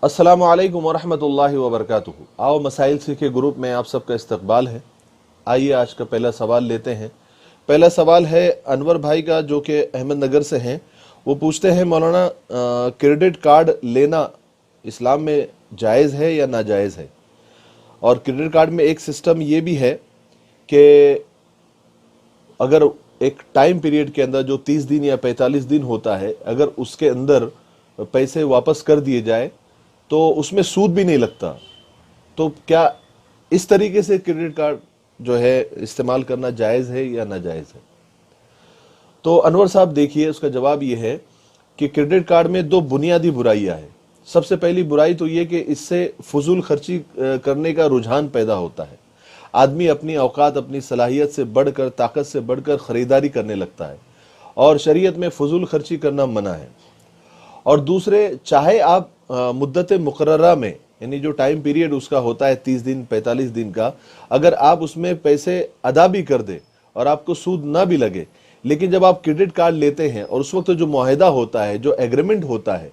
अस्सलामु अलैकुम वरहमतुल्लाहि वबरकातुहू। आओ मसाइल सीखे ग्रुप में आप सबका इस्तकबाल है। आइए आज का पहला सवाल लेते हैं। पहला सवाल है अनवर भाई का, जो कि अहमदनगर से हैं। वो पूछते हैं, मौलाना क्रेडिट कार्ड लेना इस्लाम में जायज़ है या नाजायज़ है? और क्रेडिट कार्ड में एक सिस्टम ये भी है कि अगर एक टाइम पीरियड के अंदर जो 30 दिन या 45 दिन होता है, अगर उसके अंदर पैसे वापस कर दिए जाए तो उसमें सूद भी नहीं लगता। तो क्या इस तरीके से क्रेडिट कार्ड जो है इस्तेमाल करना जायज़ है या नाजायज़ है? तो अनवर साहब देखिए, उसका जवाब ये है कि क्रेडिट कार्ड में दो बुनियादी बुराइयां हैं। सबसे पहली बुराई तो ये कि इससे फजूल खर्ची करने का रुझान पैदा होता है। आदमी अपनी औकात, अपनी सलाहियत से बढ़कर, ताकत से बढ़कर ख़रीदारी करने लगता है, और शरीयत में फजूल खर्ची करना मना है। और दूसरे, चाहे आप मुद्दत मुकर्ररा में, यानी जो टाइम पीरियड उसका होता है 30 दिन 45 दिन का, अगर आप उसमें पैसे अदा भी कर दे और आपको सूद ना भी लगे, लेकिन जब आप क्रेडिट कार्ड लेते हैं और उस वक्त जो मुआहदा होता है, जो एग्रीमेंट होता है,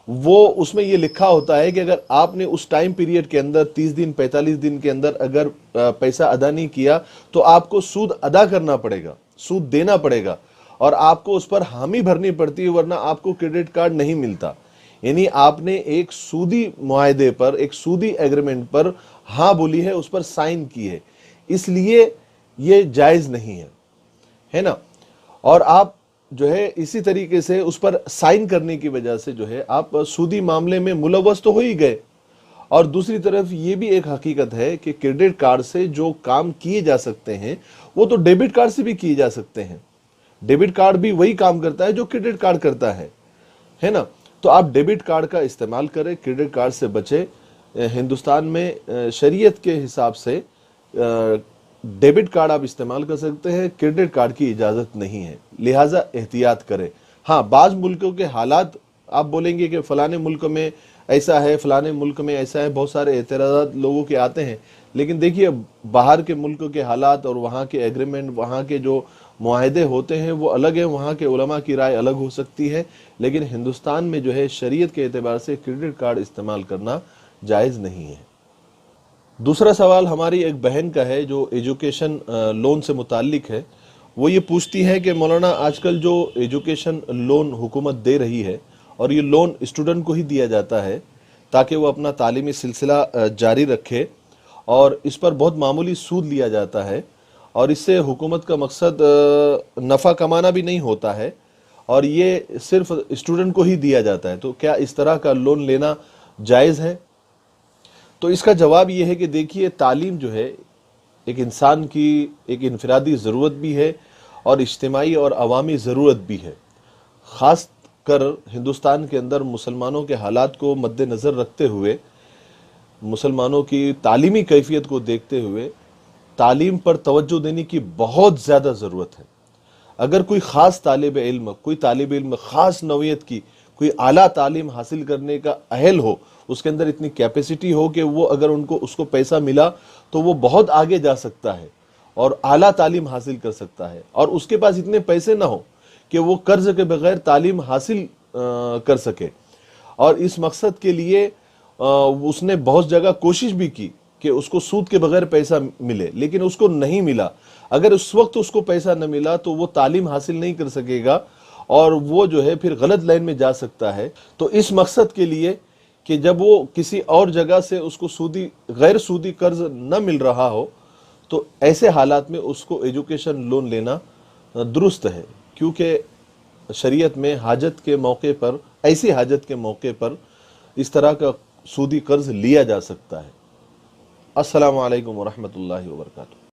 वो उसमें ये लिखा होता है कि अगर आपने उस टाइम पीरियड के अंदर 30 दिन 45 दिन के अंदर अगर पैसा अदा नहीं किया तो आपको सूद अदा करना पड़ेगा, सूद देना पड़ेगा, और आपको उस पर हामी भरनी पड़ती है, वरना आपको क्रेडिट कार्ड नहीं मिलता। यानी आपने एक सूदी मुआहदे पर, एक सूदी एग्रीमेंट पर हाँ बोली है, उस पर साइन की है, इसलिए ये जायज़ नहीं है ना। और आप जो है इसी तरीके से उस पर साइन करने की वजह से जो है आप सूदी मामले में मुलव्वस तो हो ही गए। और दूसरी तरफ ये भी एक हकीकत है कि क्रेडिट कार्ड से जो काम किए जा सकते हैं वो तो डेबिट कार्ड से भी किए जा सकते हैं। डेबिट कार्ड भी वही काम करता है जो क्रेडिट कार्ड करता है ना। तो आप डेबिट कार्ड का इस्तेमाल करें, क्रेडिट कार्ड से बचें। हिंदुस्तान में शरीयत के हिसाब से डेबिट कार्ड आप इस्तेमाल कर सकते हैं, क्रेडिट कार्ड की इजाज़त नहीं है, लिहाजा एहतियात करें। हाँ, बाज़ मुल्कों के हालात, आप बोलेंगे कि फ़लाने मुल्क में ऐसा है, फ़लाने मुल्क में ऐसा है, बहुत सारे एतराज़ात लोगों के आते हैं, लेकिन देखिए बाहर के मुल्कों के हालात और वहाँ के एग्रीमेंट, वहाँ के जो मुआहदे होते हैं वो अलग हैं, वहाँ के उलमा की राय अलग हो सकती है, लेकिन हिंदुस्तान में जो है शरीयत के एतबार से क्रेडिट कार्ड इस्तेमाल करना जायज़ नहीं है। दूसरा सवाल हमारी एक बहन का है जो एजुकेशन लोन से मुताल्लिक है। वो ये पूछती है कि मौलाना आजकल जो एजुकेशन लोन हुकूमत दे रही है, और ये लोन स्टूडेंट को ही दिया जाता है ताकि वो अपना तालीमी सिलसिला जारी रखे, और इस पर बहुत मामूली सूद लिया जाता है, और इससे हुकूमत का मकसद नफ़ा कमाना भी नहीं होता है, और ये सिर्फ स्टूडेंट को ही दिया जाता है। तो क्या इस तरह का लोन लेना जायज़ है? तो इसका जवाब ये है कि देखिए, तालीम जो है एक इंसान की एक इनफरादी ज़रूरत भी है और इज्तिमाई और अवामी ज़रूरत भी है। ख़ास कर हिंदुस्तान के अंदर मुसलमानों के हालात को मद्देनज़र रखते हुए, मुसलमानों की तालीमी कैफियत को देखते हुए, तालीम पर तवज्जो देने की बहुत ज़्यादा ज़रूरत है। अगर कोई ख़ास तालिब इल्म, कोई तालिब इल्म ख़ास नौइयत की कोई आला तालीम हासिल करने का अहल हो, उसके अंदर इतनी कैपेसिटी हो कि वो अगर उसको पैसा मिला तो वो बहुत आगे जा सकता है और आला तालीम हासिल कर सकता है, और उसके पास इतने पैसे ना हो कि वो कर्ज के बगैर तालीम हासिल कर सके, और इस मकसद के लिए उसने बहुत जगह कोशिश भी की कि उसको सूद के बगैर पैसा मिले, लेकिन उसको नहीं मिला। अगर उस वक्त उसको पैसा न मिला तो वो तालीम हासिल नहीं कर सकेगा, और वो जो है फिर गलत लाइन में जा सकता है। तो इस मकसद के लिए कि जब वो किसी और जगह से उसको सूदी, गैर सूदी कर्ज न मिल रहा हो, तो ऐसे हालात में उसको एजुकेशन लोन लेना दुरुस्त है, क्योंकि शरीयत में हाजत के मौके पर, ऐसी हाजत के मौके पर इस तरह का सूदी कर्ज लिया जा सकता है। अस्सलामु अलैकुम वरहमतुल्लाहि वबरकातुहू।